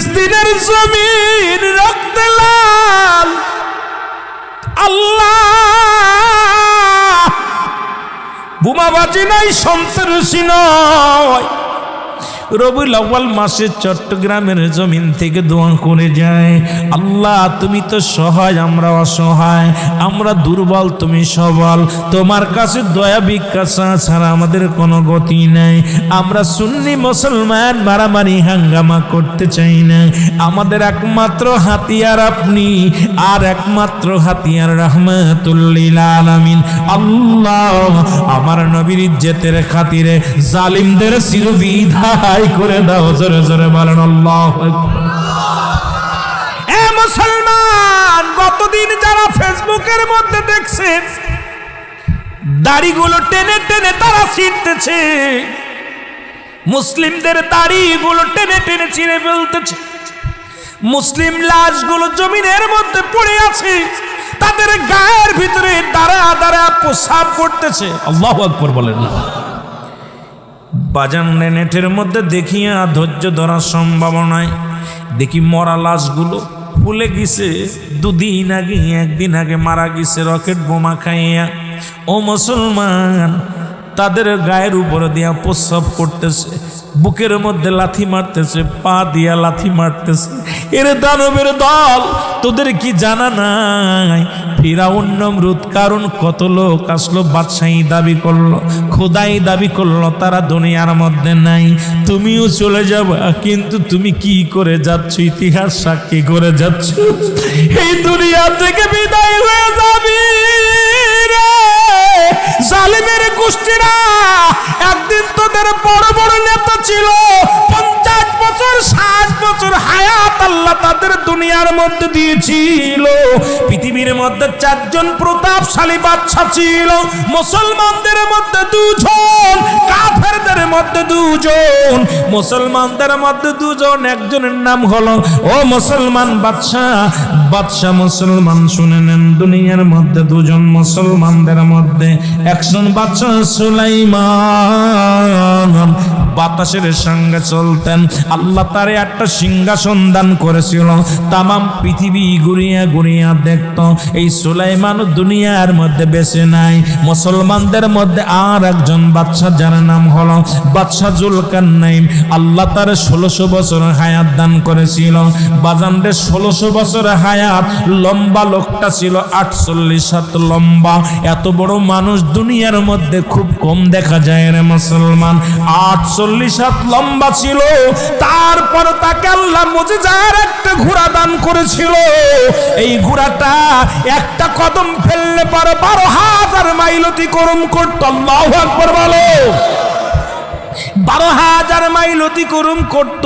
ফিলিস্তিনের জমিন রক্তে লাল। আল্লাহ, বোমাবাজি নাই, সন্ত্রাসী নয়। রবিউল আউয়াল মাসে চট্টগ্রামের জমিন থেকে দোয়া করে যায়, আল্লাহ তুমি তো সহায়, আমরা অসহায়, আমরা দুর্বল, তুমি সবল, তোমার কাছে দয়া ভিক্ষা ছাড়া আমাদের কোনো গতি নাই। আমরা সুন্নি মুসলমান মারামারি হাঙ্গামা করতে চাই না, আমাদের একমাত্র হাতিয়ার আপনি, আর একমাত্র হাতিয়ার রাহমাতুল লিল আলামিন। আল্লাহ, আমার নবীর ইজ্জতের খাতিরে জালিমদের চিরবিদায় করে দাও। জোরে জোরে বলেন আল্লাহু আকবার। এ মুসলমান, গতদিন যারা ফেসবুকের মধ্যে দেখছেন দাড়িগুলো টেনে টেনে তারা ছিঁড়তেছে, মুসলিমদের দাড়িগুলো টেনে টেনে ছিঁড়ে ফেলতেছে, মুসলিম লাশগুলো জমিনের মধ্যে পড়ে আছে, তাদের গায়ের ভিতরে দাঁড়া দাঁড়া প্রসাব করতেছে। আল্লাহু আকবার বলেন না। বাজান নেটের মধ্যে দেখিয়া ধৈর্য ধরা সম্ভব নয়, দেখি মরা লাশগুলো ফুলে গেছে, দুদিন আগে একদিন আগে মারা গেছে রকেট বোমা খাইয়া। ও মুসলমান, তাদের গায়ের উপরে দিয়া প্রস্রাব করতেছে, বুকের মধ্যে লাথি মারতেছে, পা দিয়া লাথি মারতেছে। এর দানবের দল, তোদের কি জানা নাই ফিরাউন নমরুদ কারণ কত লোক আসলো, বাদশাহী দাবি করলো, খোদাই দাবি করলো, তারা দুনিয়ার মধ্যে নাই। তুমিও চলে যাবে, কিন্তু তুমি কি করে যাচ্ছ? ইতিহাস সাক্ষী করে যাচ্ছ, এই দুনিয়া থেকে বিদায় হয়ে যাবি। জালিমের গোষ্ঠীরা একদিন তোদের বড় বড় নেতা ছিল, 50 বছর 60 বছর হায়াত আল্লাহ তাদের দুনিয়ার মধ্যে দিয়েছিল। পৃথিবীর মধ্যে 4 জন প্রতাপশালী বাদশা ছিল, মুসলমানদের মধ্যে 2 জন, কাফেরদের মধ্যে 2 জন। মুসলমানদের মধ্যে 2 জন, একজনের নাম হলো ও মুসলমান বাদশা মুসলমান শুনে নেন, দুনিয়ার মধ্যে 2 জন মুসলমানদের মধ্যে একজন বাদশা সুলাইমান, বাতাসের সঙ্গে চলতেন। আল্লাহ তারে একটা সিংহাসন দান করেছিল, তামাম পৃথিবী ঘুরিয়া ঘুরিয়া দেখত। এই সুলাইমান দুনিয়ার মধ্যে বেঁচে নাই। মুসলমানদের মধ্যে আর একজন বাদশা, যার নাম হলো বাদশা জুলকারনাইন। আল্লাহ তারে 1600 বছর হায়াত দান করেছিল। বাজানরে 1600 বছর হায়াত, লম্বা লোকটা ছিল 48 হাত লম্বা। এত বড় মানুষ দুনিয়ার মধ্যে খুব কম দেখা যায় রে মুসলমান। 48 হাত লম্বা ছিল, তারপর তাকে আল্লাহ মুজিজার একটা ঘোড়া দান করেছিল। এই ঘোড়াটা একটা কদম ফেললে পরে 12,000 মাইল অতিক্রম করত। আল্লাহু আকবার বলো। 12,000 মাইল অতিক্রম করত।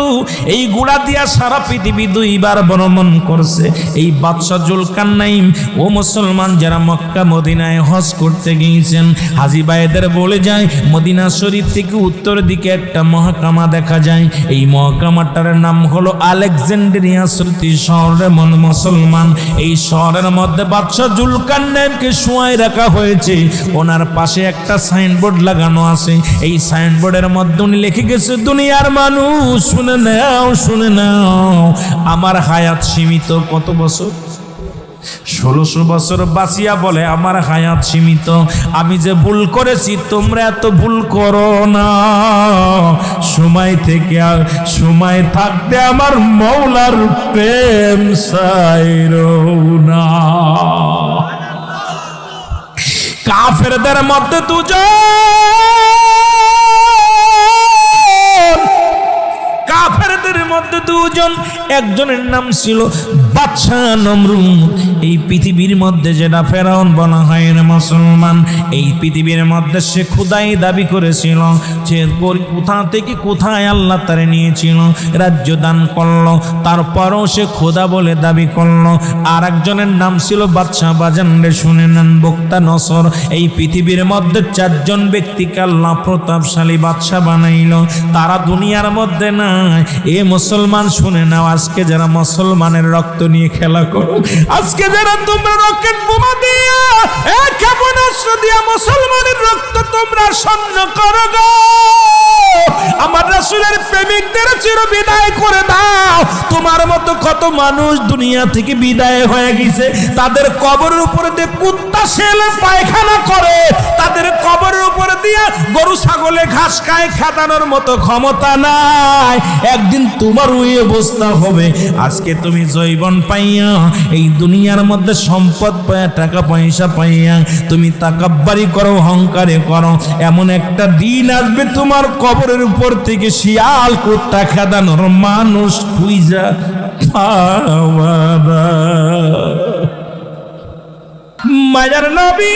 এই ঘোড়া দিয়া সারা পৃথিবী 2 বার ভ্রমণ করছে এই বাদশা জুলকারনাইন। ও মুসলমান, যারা মক্কা মদিনায় হজ করতে গিয়েছেন, হাজী ভাইদের বলে যায় মদিনা শরীফ থেকে উত্তর দিকে একটা মহকামা দেখা যায়। এই মহকামাটার নাম হলো আলেকজান্দ্রিয়া স্মৃতি শহরে। মুসলমান, এই শহরের মধ্যে বাদশা জুলকারনাইনকে শোয়াই রাখা হয়েছে। ওনার পাশে একটা সাইনবোর্ড লাগানো আছে। এই সাইনবোর্ডের মধ্যে উনি লিখে গেছে, দুনিয়ার মানুষ শুনে নাও, শুনে নাও, আমার হায়াত সীমিত। কত বছর? 1600 বছর বাঁচিয়া বলে আমার হায়াত সীমিত। আমি যে ভুল করেছি, তোমরা এত ভুল করো না। সময় থাকতে আমার মওলার প্রেম ছাইরো না। কাফেরদের মধ্যে 2 জন, কাফেরদের মধ্যে 2 জন, একজনের নাম ছিল বাদশা নমরুদ। এই পৃথিবীর মধ্যে যেটা ফেরাউন বলা হয় না মুসলমান, এই পৃথিবীর মধ্যে সে খোদাই দাবি করেছিল। সে কোথা থেকে কোথায় আল্লাহ তারে নিয়েছিল, রাজ্য দান করলো, তারপরও সে খোদা বলে দাবি করলো। আর একজনের নাম ছিল বাদশা। বাজানরে শুনে নেন, বক্তা নসর। এই পৃথিবীর মধ্যে 4 জন ব্যক্তিকে আল্লাহ প্রতাপশালী বাদশা বানাইল, তারা দুনিয়ার মধ্যে নাই। এ মুসলমান শুনে নাও, আজকে যারা মুসলমানের রক্ত নিয়ে খেলা করো, আজকে যারা তোমরা রকেট বোমা দিয়া, ক্ষেপণাস্ত্র দিয়া মুসলমানের রক্ত তোমরা শূন্য করো গো, আমার রাসূলের প্রেমিকদের চির বিদায় করে দাও। তোমার মতো কত মানুষ দুনিয়া থেকে বিদায় হয়ে গেছে, তাদের কবরের উপরে দিয়ে কুত্তা শেলে পায়খানা করে, তাদের কবরের উপরে দিয়ে গরু ছাগলে ঘাস খায়, খেদানোর মতো ক্ষমতা নাই। একদিন তোমার ওই অবস্থা হবে। আজকে তুমি জৈবন পাইয়া, এই দুনিয়ার মধ্যে সম্পদ পাইয়া, টাকা পয়সা পাইয়া তুমি তাকাব্বারি করো, অহংকারে করো, এমন একটা দিন আসবে তোমার কবরের উপর থেকে শিয়াল কুত্তা খেদানোর মানুষ খুঁজা পাওয়া না। মায়ার নবী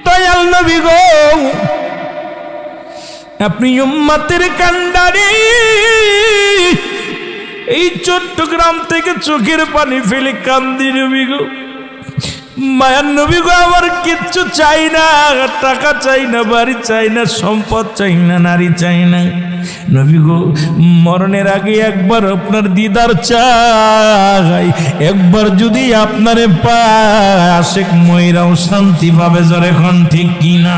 দয়াল নবী গো, আপনি উম্মতের কান্ডারি, এই চট্টগ্রাম থেকে চোখের পানি ফেলে কান্দি নবী গো। মায়ার নবী গো, আমার কিচ্ছু চাই না, টাকা চাই না, বাড়ি চাই না, সম্পদ চাই না, নারী চাই না। নবী গো, মরণের আগে একবার আপনার দিদার চাই, একবার যদি আপনারে পায় আশেক ময়রাও শান্তি পাবে। জোরে এখন ঠিক কিনা?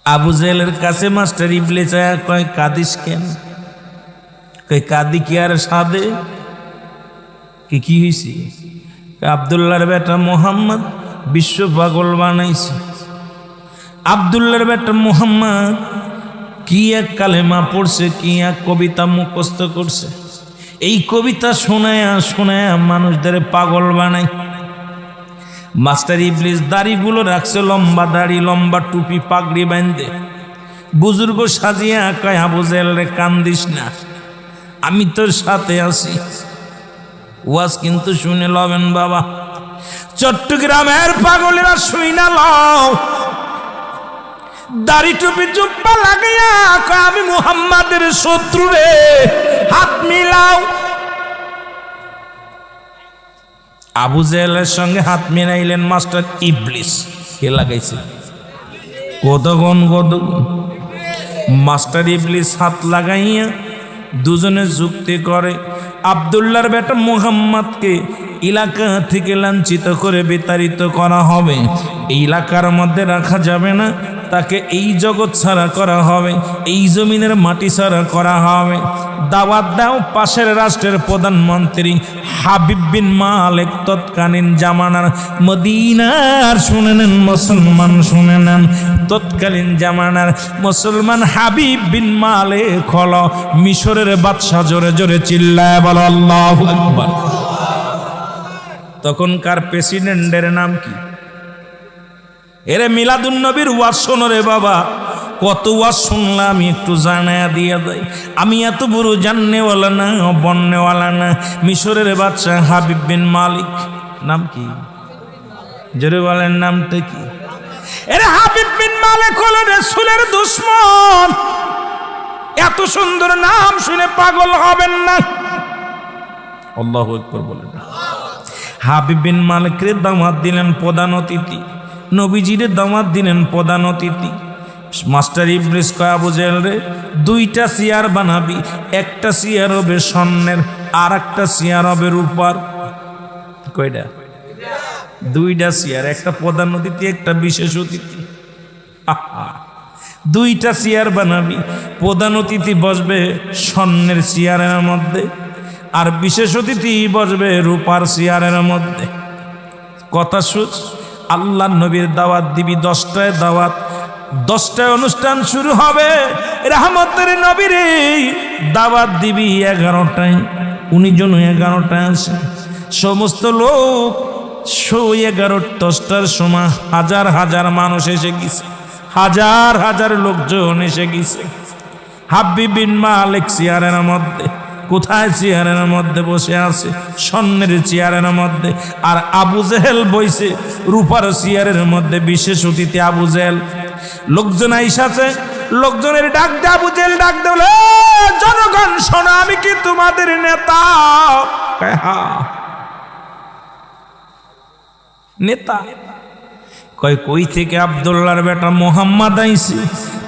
আবু জেহেলের কাছে মাস্টার ইবলিস কয়, কাঁদিস কেন? কয়, কাঁদি কি আর সাদে? কি হয়েছে? আব্দুল্লাহর বেটা মোহাম্মদ বিশ্ব পাগল বানাইছে। আব্দুল্লাহর বেটা মোহাম্মদ কি এক কালেমা পড়ছে, কি এক কবিতা মুখস্থ করছে। এই কবিতা শোনায় শোনায় মানুষদের পাগল বানায়। মাস্টার ইবলিস দাড়িগুলো রাখছে লম্বা দাড়ি, লম্বা টুপি, পাগড়ি বাঁধে, বুজুর্গ সাজিয়া কয়, আবু জেহেল রে কান্দিস না, আমি তোর সাথে আছি, ওয়াজ কিন্তু শুনে লবেন বাবা। চট্টগ্রামের পাগলেরা শুই না লও, দাড়ি টুপি জুব্বা লাগাইয়া কয়, আমি মুহাম্মাদের শত্রু রে, হাত মিলাও। আবু জেহেলের সঙ্গে হাত মিলাইলেন মাস্টার ইবলিস। কে লাগাইছে? কতক্ষণ মাস্টার ইবলিস হাত লাগাইয়া দুজনে যুক্তি করে। আব্দুল্লাহর বেটা মুহাম্মদকে এলাকা থেকে লাঞ্ছিত করে বিতাড়িত করা হবে, এই এলাকার মধ্যে রাখা যাবে না, তাকে এই জগৎ ছাড়া করা হবে, এই জমিনের মাটি ছাড়া করা হবে। দাওয়াত দাও পাশের রাষ্ট্রের প্রধানমন্ত্রী হাবিব বিন মালিক, তৎকালীন জামানার মদিনার, শুনে নেন মুসলমান, শুনে নেন, তৎকালীন জামানার মুসলমান হাবিব বিন মালিক হলো মিশরের বাদশা। জোরে জোরে চিল্লায় বলো আল্লাহু আকবার। তখনকার প্রেসিডেন্টের নাম কি? এরে মিলাদুন নবীর ওয়াজ শোনো রে বাবা, কত ওয়াজ শুনলাম, আমি একটু জানায়া দিয়ে যাই। আমি এত বড় জাননেওয়ালা না, বন্নেওয়ালা না। মিশরের বাদশা হাবিব বিন মালিক, নাম কি? জোরে বলেন নামটা কি? এরে হাবিব বিন মালিক হলো রাসূলের দুশমন। এত সুন্দর নাম শুনে পাগল হবেন না। আল্লাহু আকবার বলেন। হাবিব বিন মালিকরে দাওয়াত দিলেন প্রধান অতিথি, নবীজিরে দাওয়াত দিলেন প্রধান অতিথি। মাস্টার ইবলিস কয়, আবু জেহেল রে, দুইটা চেয়ার বানাবি, একটা চেয়ার হবে স্বর্ণের, আর একটা চেয়ার হবে রূপার। কয়টা? দুইটা চেয়ার, একটা প্রধান অতিথি, একটা বিশেষ অতিথি। দুইটা চেয়ার বানাবি, প্রধান অতিথি বসবে স্বর্ণের চেয়ারের মধ্যে, আর বিশেষ অতিথি বসবে রূপার চেয়ারের মধ্যে। কথা শুন, আল্লাহ নবীর দাওয়াত দিবি 10টায়, দাওয়াত 10টায় অনুষ্ঠান শুরু হবে। রহমতের নবীর দাওয়াত দিবি 11টায়, 19 জন 11টায় আসে। সমস্ত লোক 11:10টার সময় হাজার হাজার মানুষ এসে গেছে, হাজার হাজার লোকজন এসে গেছে। হাবিব বিন মালিক চেয়ারের মধ্যে, কোথায়? চেয়ারের মধ্যে বসে আছে, স্বর্ণের চেয়ারের মধ্যে। আর আবু জেহেল বইছে রূপার চেয়ারের মধ্যে, বিশেষ অতিথি আবু জেহেল। লোকজন আইসাছে, লোকজনের ডাক দে, আবু জেহেল ডাক দে, বলে, জনগণ শোনো, আমি কি তোমাদের নেতা? নেতা? কয়, কই থেকে? আব্দুল্লাহর বেটা মোহাম্মদ আইছে,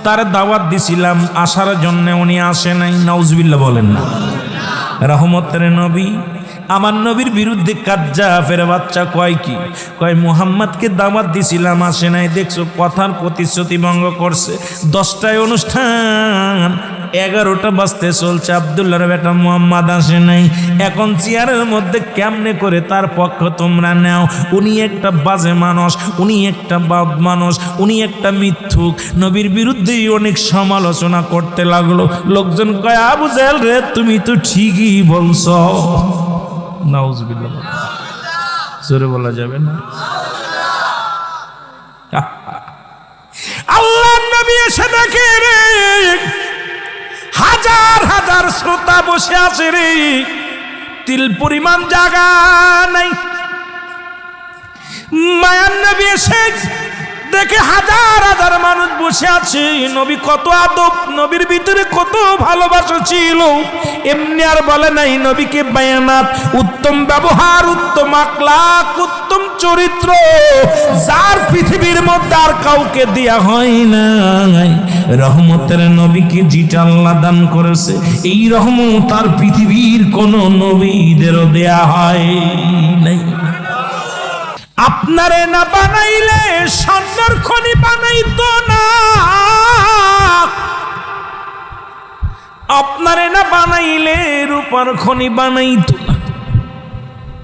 তার দাওয়াত দিছিলাম, আসার জন্য উনি আসে নাই। নাউজুবিল্লাহ বলেন না। রহমতের নবী আমার নবীর বিরুদ্ধে কাজ্জাবের বাচ্চা কয় কি, কয় মুহাম্মদকে দাওয়াত দিছিলাম আসে নাই, দেখছো কথার প্রতিশ্রুতি ভঙ্গ করছে। 10টায় অনুষ্ঠান, 11টা বাজতে চলছে, আব্দুল্লাহর বেটা মুহাম্মদ আসে নাই। এখন চেয়ারের মধ্যে কেমনে করে তার পক্ষ তোমরা নাও? উনি একটা বাজে মানুষ, উনি একটা বাদ মানুষ, উনি একটা মিথ্যুক। নবীর বিরুদ্ধেই অনেক সমালোচনা করতে লাগলো। লোকজন কয় আবু জাহেল রে তুমি তো ঠিকই বলছো। নাউজুবিল্লাহ, জোরে বলা যাবে না? আল্লাহর নবী এসে দেখে রে হাজার হাজার শ্রোতা বসে আছে রে, তিল পরিমাণ জায়গা নাই। মায়ার নবী এসে দেখে হাজার হাজার মানুষ বসে আছে। নবী কত আদব, নবীর ভিতরে কত ভালোবাসা ছিল। এমনি আর বলে নাই, নবীকে বায়ানাত, উত্তম ব্যবহার, উত্তম আখলাক, উত্তম চরিত্র যার পৃথিবীর মধ্যে আর কাউকে দেয়া হয় নাই। রহমতের নবীকে যেটা আল্লাহ দান করেছে, এই রহমত আর পৃথিবীর কোন নবীদেরও দেয়া হয় নাই। আপনারে না বানাইলে স্বর্ণের খনি বানাইতো না, আপনারে না বানাইলে রূপার খনি বানাইতো না।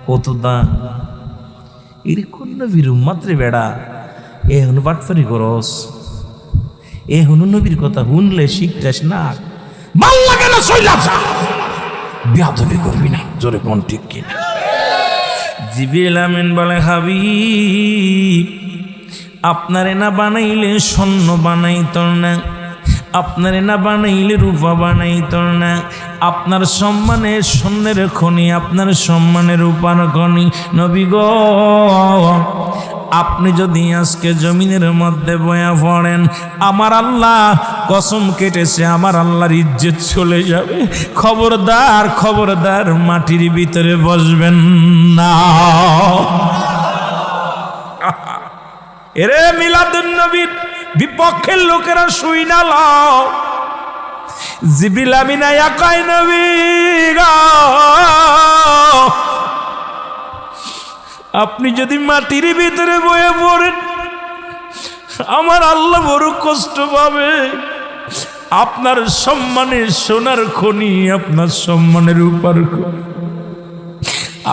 কত দাম এর কোন নবীর মাত্রে বেড়া এ হনু বাটফারি করস, এ হনু নবীর কথা শুনলে শিখতেস না, ভাল লাগে না, সইলা যা, বেয়াদবি করবি না। জোরে কোন ঠিক কিনা? জিবরিল আমিন বলে হাবিব আপনারে না বানাইলে স্বর্ণ বানাইত না, আপনারে না বানাইলে রূপা বানাইত না। আপনার সম্মানে স্বর্ণের খনি, আপনার সম্মানের রূপার খনি। নবী গো আপনি যদি আজকে জমিনের মধ্যে বয়া পড়েন, আমার আল্লাহ কসম কেটেছে, আমার আল্লাহর ইজ্জত চলে যাবে। খবরদার খবরদার মাটির ভিতরে বসবেন না। এরে মিলাদুন নবীর বিপক্ষের লোকেরা শুই না লও। জিবরিল আমিন আয়া কয় নবী গো আপনি যদি মাটির ভিতরে বয়ে পড়েন, আমার আল্লাহ বড় কষ্ট পাবে। আপনার সম্মানের সোনার খনি, আপনার সম্মানের রূপার খনি,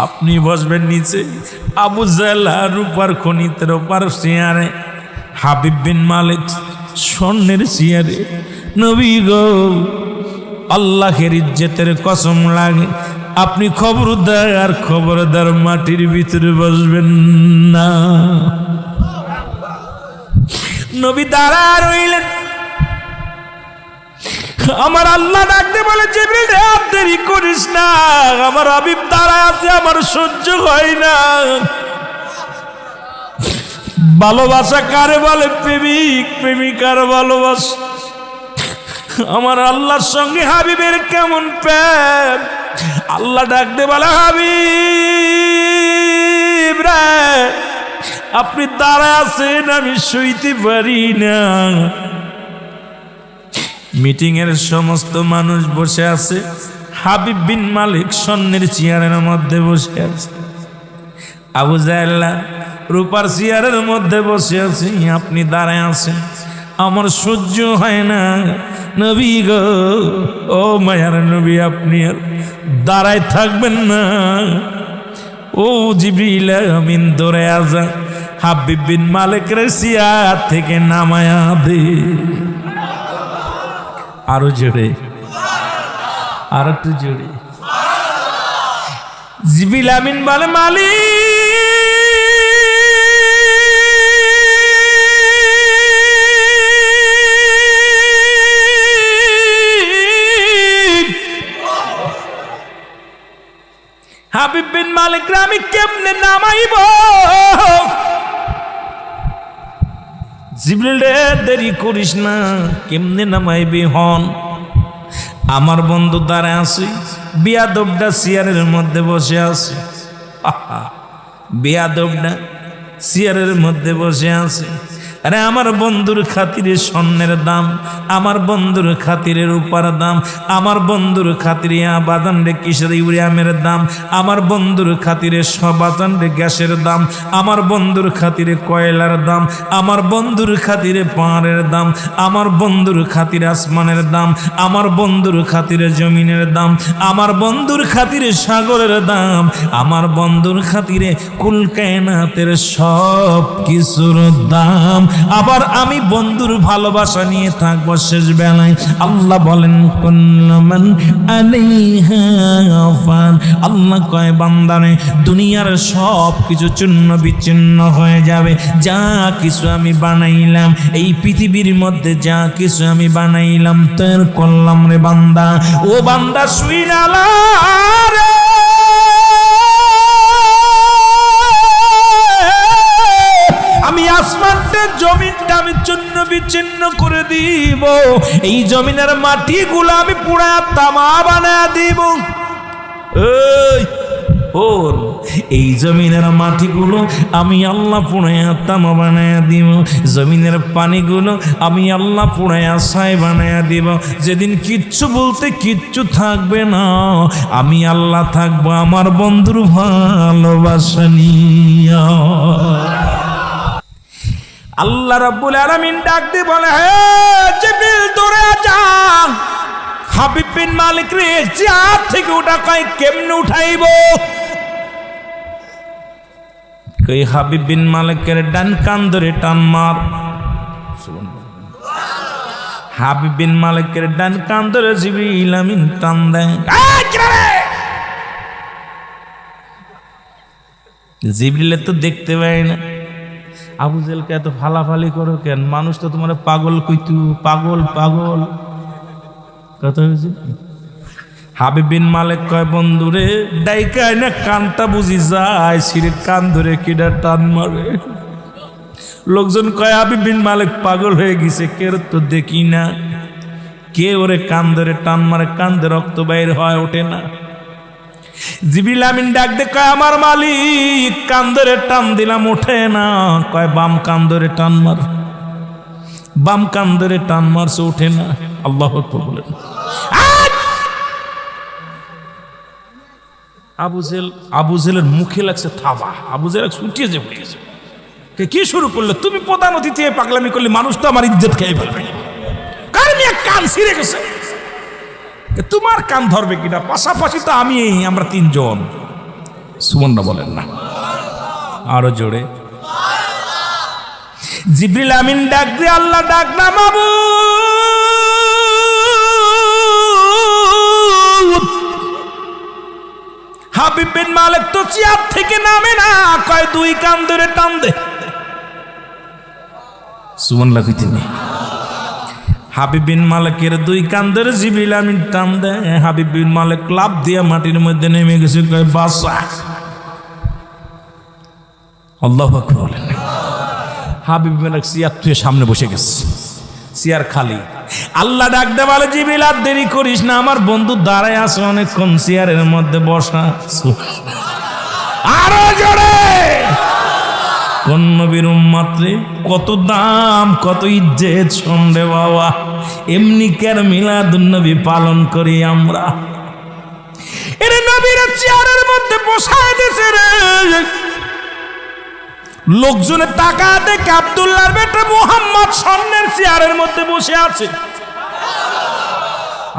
আপনি বসবেন নিচে। আবু জাহেল রূপার খনিতে রূপার চেয়ারে, হাবিব বিন মালিক স্বর্ণের চেয়ারে। নবী গো আল্লাহের ইজ্জতের কসম লাগে, আপনি খবরদার খবরদার মাটির ভিতরে বসবেন না। নবী দাঁড়া রইলেন। আমার আল্লাহ ডাকতে বলে জিবরিল রে আর দেরি করিস না, আমার হাবিব দাঁড়ায় আছে, আমার সহ্য হয় না। ভালোবাসা কারে বলে? প্রেমিক প্রেমিকার ভালোবাসা। আমার আল্লাহর সঙ্গে হাবিবের কেমন প্রেম। আল্লাহ ডাকতে বলে হাবিব রে আপনি দাঁড়ায় আছেন, আমি শুইতে পারি না। মিটিং এর সমস্ত মানুষ বসে আছে, হাবিব বিন মালিক স্বর্ণের চেয়ারের মধ্যে বসে আছে, আবু জাহেল রূপার চেয়ারের মধ্যে বসে আছে, আপনি দাঁড়ায় আছেন, আমার সহ্য হয় না। নবী গো ও মায়ার নবী আপনি আর দাঁড়ায় থাকবেন না। ও জিবরিল আমিন দৌড়ে আজা হাবিব বিন মালিকের চেয়ার থেকে নামায়া দে। আরো জোরে, আর একটু জোরে। জিবরিল আমিন বলে মালিক হাবিব বিন মালিক আমি কেমনে নামাইব? জিবরিল রে দেরি করিস না, কেমনে নামাইবি হন? আমার বন্ধু দাঁড়ায় আছে, বিয়াদবটা চেয়ারের মধ্যে বসে আছে, বিয়াদবটা চেয়ারের মধ্যে বসে আছে। আরে আমার বন্ধুর খাতিরে স্বর্ণের দাম, আমার বন্ধুর খাতিরে রূপার দাম, আমার বন্ধুর খাতিরে বাজান রে কিসের ইউরিয়ামের দাম, আমার বন্ধুর খাতিরে বাজান রে গ্যাসের দাম, আমার বন্ধুর খাতিরে কয়লার দাম, আমার বন্ধুর খাতিরে পাহাড়ের দাম, আমার বন্ধুর খাতিরে আসমানের দাম, আমার বন্ধুর খাতিরে জমিনের দাম, আমার বন্ধুর খাতিরে সাগরের দাম, আমার বন্ধুর খাতিরে কুল কায়নাতের সব কিছুর দাম। আবার আমি বন্ধুর ভালোবাসা নিয়ে থাকবো শেষ বেলায়। আল্লাহ বলেন কুল্লুমান আলাইহা ফান, আল্লাহ কয় বান্দারে দুনিয়ার সব কিছু চূর্ণ বিচ্ছিন্ন হয়ে যাবে, যা কিছু আমি বানাইলাম এই পৃথিবীর মধ্যে, যা কিছু আমি বানাইলাম তৈরি করলাম রে বান্দা, ও বান্দা শুইনালা রে, আমি আসমানটা জমিনটা আমি চূর্ণ বিচ্ছিন্ন করে দিব, এই জমিনের মাটিগুলো আমি পুরা তামা বানায় দিব। এই জমিনের মাটিগুলো আমি আল্লাহ পুড়াইয়া তামা বানাইয়া দিব, জমিনের পানিগুলো আমি আল্লাহ পুড়াইয়া ছাই বানাইয়া দিব। যেদিন কিচ্ছু বলতে কিচ্ছু থাকবে না, আমি আল্লাহ থাকবো আমার বন্ধুর ভালোবাসা নিয়া। আল্লাহ রাব্বুল আলামিন ডাক দিয়ে বলে, হে জিবরিল দৌড়ে যা, হাবিব বিন মালিক রে জিয়াদ থেকে উঠা, কয় কেমনে উঠাইব? কই হাবিব বিন মালিকের ডান কান ধরে টান মার। হাবিব বিন মালিকের ডান কান ধরে জিবরিল আমিন টান দেয়। জিবরিল তো দেখতে পায় না। আবু জেলকে এত ফালাফালি করো কেন? মানুষ তো তোমার পাগল কইতু, পাগল পাগল কথা হয়েছে। হাবিব বিন মালিক কয় বন্ধুরে ডাইকায় না কানটা বুঝি যায়, সিঁড়ির কান ধরে কিডা টান মারে। লোকজন কয় হাবিব বিন মালিক পাগল হয়ে গেছে, কেউ তো দেখি না, কে ওরে কান ধরে টান মারে, কান ধরে রক্ত বাইর হয়, ওঠে না। জিবরিল আমিন ডাক দে কয় আমার মালিক কান ধরে টান দিলাম, ওঠে না। কয় বাম কান ধরে টান মার, বাম কান ধরে টান মারছে, ওঠে না। আল্লাহু আকবার বলেন। আবু জেলের মুখে লাগছে থাবা, আবু জেল ছুটিয়ে যে বলেছে কি শুরু করলে? তুমি প্রধান অতিথি পাগলামি করলে, মানুষ তো আমার ইজ্জত খেয়ে ফেলবে। কান ছিঁড়ে গেছে, তোমার কান ধরবে কিনা? পাশাপাশি তো আমরা তিনজন। সুবহানাল্লাহ বলেন না আরো জোরে। জিবরিল আমিন ডাক দিয়ে আল্লাহ ডাক না মাবুদ। হাবিব বিন মালিক তো চেয়ার থেকে নামে না, কয় দুই কান ধরে টান দে। সুবহানাল্লাহ কইতেনি। হাবিব বিন মালিকের দুই কান ধরে জিবরিল আমিন টান দেয়। হাবিব বিন মালিক লাফ দিয়ে মাটির মধ্যে নেমে গেছে, কয় বাসা। আল্লাহু আকবার বলেন। হাবিব বিন মালিক চেয়ার থেকে সামনে বসে গেছে, চেয়ার খালি। আল্লাহ ডাক দে বলে জিবরিল আর দেরি করিস না, আমার বন্ধু দাঁড়ায় আছে অনেকক্ষণ চেয়ারের মধ্যে বসা। আরো জোরে। কোন নবীর উম্মত রে, কত দাম কত ইজ্জত শুনরে বাবা। এমনি কেন মিলাদুন নবী পালন করি আমরা? এর নবীর চেয়ারের মধ্যে বসায় দিয়েছে রে। লোকজনে টাকা দেখে আব্দুল্লাহর বেটা মুহাম্মদ স্বর্ণের চেয়ারের মধ্যে বসে আছে।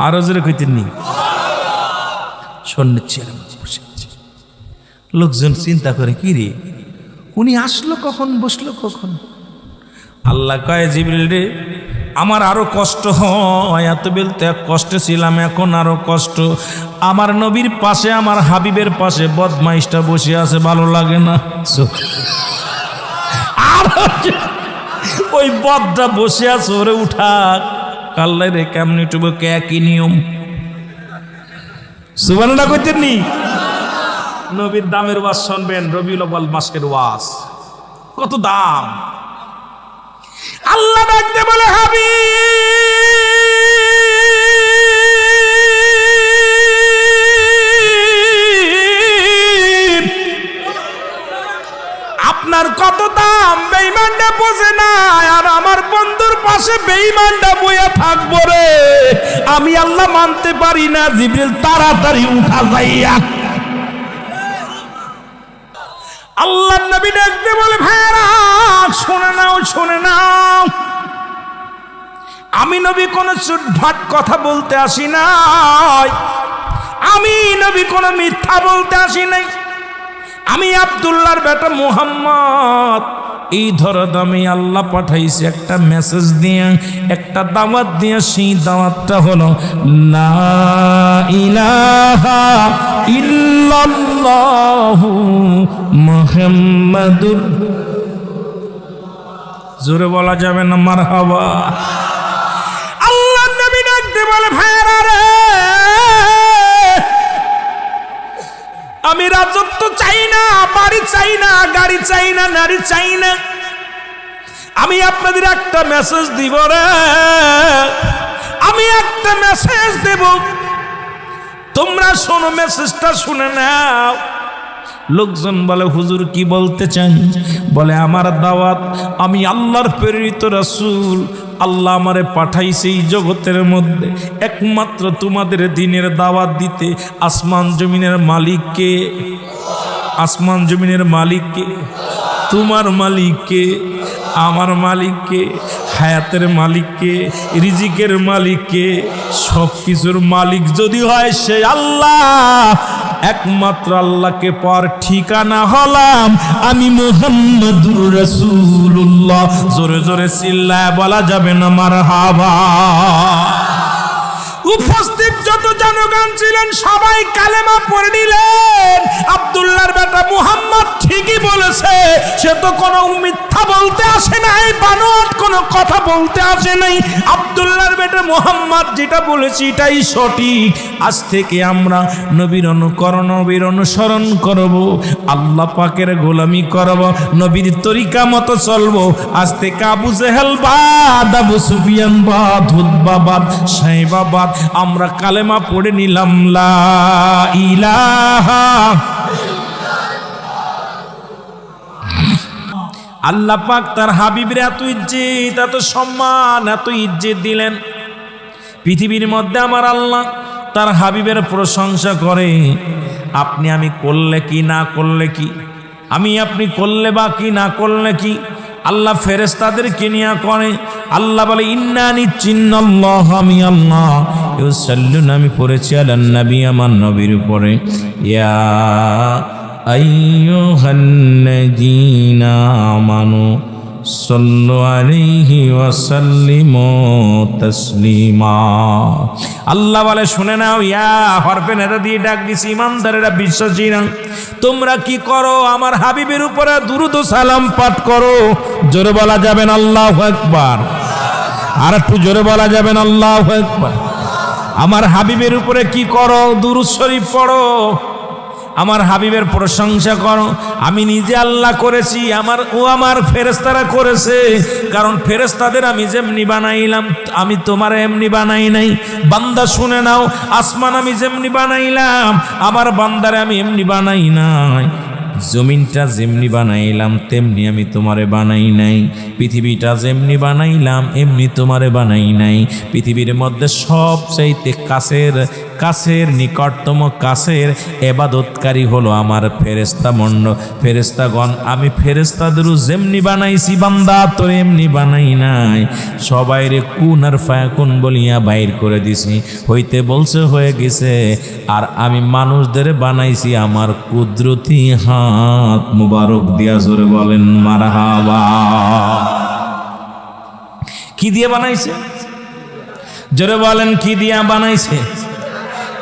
আরো জোরে কইতেননি, স্বর্ণের চেয়ারের মধ্যে বসে আছে। লোকজন চিন্তা করে কি রে, উনি আসলো কখন, বসলো কখন? আল্লাহ কয় জিবরিল রে, আমার আরো কষ্ট হয়, এত বেলতে কষ্টে ছিলাম, এখন আরো কষ্ট। আমার নবীর পাশে, আমার হাবিবের পাশে বদমাইশটা বসে আছে, ভালো লাগে না? আর ওই বদটা বসে আছে, ওরে উঠা কাল্লাই রে, কেমনি টুবো, একই নিয়ম। সুবহানাল্লাহ কইতেননি। নবীর দামের ওয়াজ শুনবেন, রবিউল আউয়াল মাসের ওয়াজ, কত দাম। আল্লাহ ডাকতে বলে হাবিব আপনার কত দাম বেঈমানটা বোঝে না, আর আমার বন্ধুর পাশে বেঈমানটা বইয়া থাকবো রে, আমি আল্লাহ মানতে পারি না। জিবরিল তাড়াতাড়ি উঠা যাইয়া আল্লাহর নবী দেখতে বলে, ভাইরা শুনে নাও, আমি নবী কোন চুটভাট কথা বলতে আসি নাই, আমি নবী কোন মিথ্যা বলতে আসি নাই। আমি আব্দুল্লাহর বেটা মুহাম্মদ, এই ধরো আমি আল্লাহ পাঠাইছি একটা মেসেজ দিয়ে, একটা দাওয়াত দিয়ে। সেই দাওয়াতটা হলো লা ইলাহা ইল্লাল্লাহু মুহাম্মাদুর, জোরে বলা যাবে না মারহাবা। আল্লাহর নবী ডাকতে বলে, ভাইরা রে, আমি রাজত্ব চাই না, বাড়ি চাই না, গাড়ি চাই না, নারী চাই না। আমি আপনাদের একটা মেসেজ দিব রে, আমি একটা মেসেজ দেব, তোমরা শোনো, মেসেজটা শুনে নাও। লোকজন বলে, হুজুর কি বলতে চান? বলে, আমার দাওয়াত, আমি আল্লাহর প্রেরিত রাসূল, আল্লাহ আমারে পাঠাইছে এই জগতের মধ্যে একমাত্র তোমাদের দ্বীনের দাওয়াত দিতে। আসমান জমিনের মালিককে, আসমান জমিনের মালিককে, তোমার মালিককে, আমার মালিককে, হায়াতের মালিককে, রিজিকের মালিককে, সব কিছুর মালিক যদি হয় সে আল্লাহ, একমাত্র আল্লাহকে পর ঠিকানা হলাম আমি মুহাম্মাদুর রাসূলুল্লাহ। জোরে জোরে চিল্লায় বলা যাবে না মারহাবা। উপস্থিত যত জনগণ ছিলেন সবাই কালেমা পড়ে নিলেন। আব্দুল্লাহর বেটা মুহাম্মদ ঠিকই বলেছে, সে তো কোনো মিথ্যা বলতে আসে নাই, বানোয়াট কোনো কথা বলতে আসে নাই। আব্দুল্লাহর বেটা মুহাম্মদ যেটা বলেছে এটাই সঠিক। আজ থেকে আমরা নবীর অনুকরণ, নবীর অনুসরণ করব, আল্লাহ পাকের গোলামি করব, নবীর তরিকা মতো চলবো। আজ থেকে আবু জেহেল বাদ, আবু সুফিয়ান বাদ, উতবা বাদ, সাইবা বাদ, আমরা কালেমা পড়ে নিলাম লা ইলাহা। আল্লাহ পাক তার হাবিবের এত ইজ্জত, এত সম্মান, এত ইজ্জত দিলেন। পৃথিবীর মধ্যে আমার আল্লাহ তার হাবিবের প্রশংসা করে। আপনি আমি করলে কি না করলে কি, আমি আপনি করলে বা কি না করলে কি, আল্লাহ ফেরেশতাদেরকে নিয়ে করে। আল্লাহ বলে, ইন্নানি চিন্নাল্লাহ, আমি আল্লাহ ইউসাল্লুন, আমি পড়েছি আলান নবী, আমার নবীর উপরে, ইয়া আইয়ুহাল্লাযীনা আমানু সাল্লু আলাইহি ওয়া সাল্লিমু তাসলিমা। আল্লাহ বলে, শুনে নাও, ইয়া হরফে নেদা দিয়ে ডাক দিছি ইমানদারেরা, বিশ্বাসীরা, তোমরা কি করো? আমার হাবিবের উপরে দুরূদ ও সালাম পাঠ করো। জোরে বলা যাবেন আল্লাহু আকবার, আর একটু জোরে বলা যাবেন আল্লাহু আকবার। আমার হাবিবের উপরে কি করো? দুরূদ শরীফ পড়ো, আমার হাবিবের প্রশংসা করো। আমি নিজে আল্লাহ করেছি, আমার ফেরেশতারা করেছে, কারণ ফেরেশতাদের আমি যেমনি বানাইলাম আমি তোমার এমনি বানাই নাই। বান্দা শুনে নাও, আসমান আমি যেমনি বানাইলাম আমার বান্দারে আমি এমনি বানাই নাই। জমিনটা যেমনি বানাইলাম তেমনি আমি তোমারে বানাই নাই। পৃথিবীটা যেমনি বানাইলাম এমনি তোমারে বানাই নাই। পৃথিবীর মধ্যে সবচাইতে কাছের নিকটতম কাছের ইবাদতকারী হলো আমার ফেরেশতাগণ। আমি ফেরেশতাদেরও যেমনি বানাইছি বান্দা তোর এমনি বানাই নাই। সবাইরে কুন আর ফায়াকুন বলিয়া বাইর করে দিছি, হইতে বলছে হয়ে গেছে। আর আমি মানুষদের বানাইছি আমার কুদরতি হাত মুবারক দিয়া। জোরে বলেন মারহাবা। কি দিয়ে বানাইছে? জোরে বলেন কি দিয়া বানাইছে?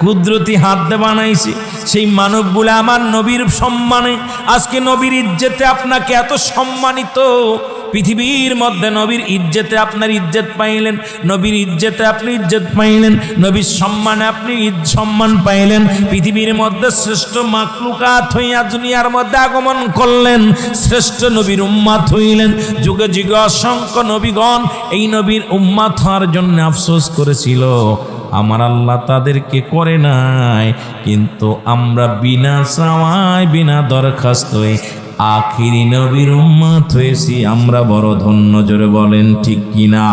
কুদরতি হাত দিয়ে বানাইছি। সেই মানবগুলো আমার নবীর সম্মানে, আজকে নবীর ইজ্জতে আপনাকে এত সম্মানিত। পৃথিবীর মধ্যে নবীর ইজ্জতে আপনার ইজ্জত পাইলেন, নবীর ইজ্জতে আপনি ইজ্জত পাইলেন, নবীর সম্মানে আপনি সম্মান পাইলেন। পৃথিবীর মধ্যে শ্রেষ্ঠ মাখলুকাত হইয়া দুনিয়ার মধ্যে আগমন করলেন, শ্রেষ্ঠ নবীর উম্মাত হইলেন। যুগে যুগে অসংখ্য নবীগণ এই নবীর উম্মাত হওয়ার জন্য আফসোস করেছিল, আমার আল্লাহ তাদেরকে করে নাই। কিন্তু আমরা বিনা চাওয়ায় বিনা দরখাস্তই আখিরি নবীর উম্মত হয়েছি আমরা বড় ধন্য, জোরে বলেন ঠিক কিনা?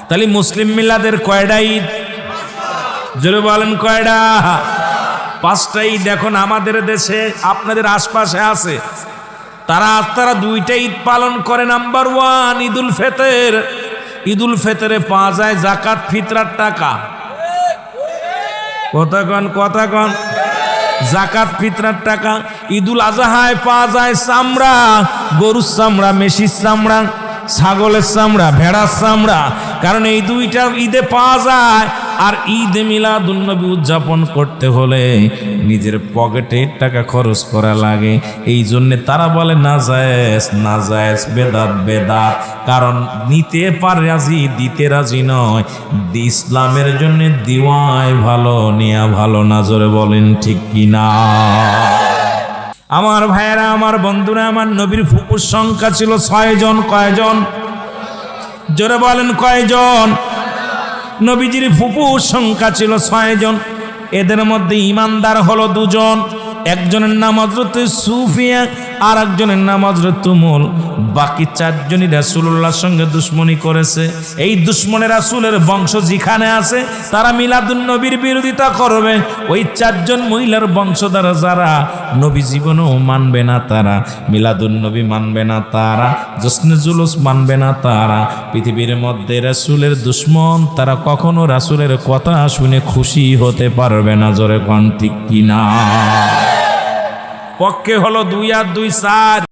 তাহলে মুসলিম মিলাদের কয়টা ঈদ? জোরে বলেন কয়টা? 5টা ঈদ। এখন আমাদের দেশে আপনাদের আশপাশে আছে, তারা 2টা ঈদ পালন করে। নাম্বার 1 ঈদুল ফিতর। ঈদুল ফিতরে পাওয়া যায় যাকাত ফিতরার টাকা। কথা কন যাকাত ফিতরার টাকা। ঈদুল আজহায় পাওয়া যায় চামড়া, গরুর চামড়া, মেষির চামড়া, ছাগলের চামড়া, ভেড়ার চামড়া। কারণ এই 2টা ঈদে পাওয়া যায়। আর ঈদে মিলাদুন্নবী উদযাপন করতে হলে নিজের পকেটে টাকা খরচ করা লাগে। এই জন্যে তারা বলে নাজায়েজ, বেদাত। কারণ নিতে পারে রাজি, দিতে রাজি নয়। ইসলামের জন্য দিওয়াই ভালো, নেয়া ভালো না, জোরে বলেন ঠিক কিনা? আমার ভাইয়েরা, আমার বন্ধুরা, আমার নবীর ফুপুর সংখ্যা ছিল 6 জন। কয়জন? জোরে বলেন কয়জন? নবীজির ফুপুর সংখ্যা ছিল 6 জন। এদের মধ্যে ইমানদার হলো 2 জন। একজনের নাম হযরত সুফিয়া, আর একজনের নাম হযরত তুমুল। বাকি 4 জনই রাসূলুল্লাহর সঙ্গে দুশমনি করেছে। এই দুশমনে রাসূলের বংশ যেখানে আছে তারা মিলাদুন নবীর বিরোধিতা করবে। ওই 4 জন মহিলার বংশধর যারা নবী জীবনেও মানবে না, তারা মিলাদুন নবী মানবে না, তারা জশ্নে জুলুস মানবে না, তারা পৃথিবীর মধ্যে রাসূলের দুশমন। তারা কখনো রাসূলের কথা শুনে খুশি হতে পারবে না, জোরে কোন ঠিক কিনা? পক্ষে হলো 2 আর 2 4।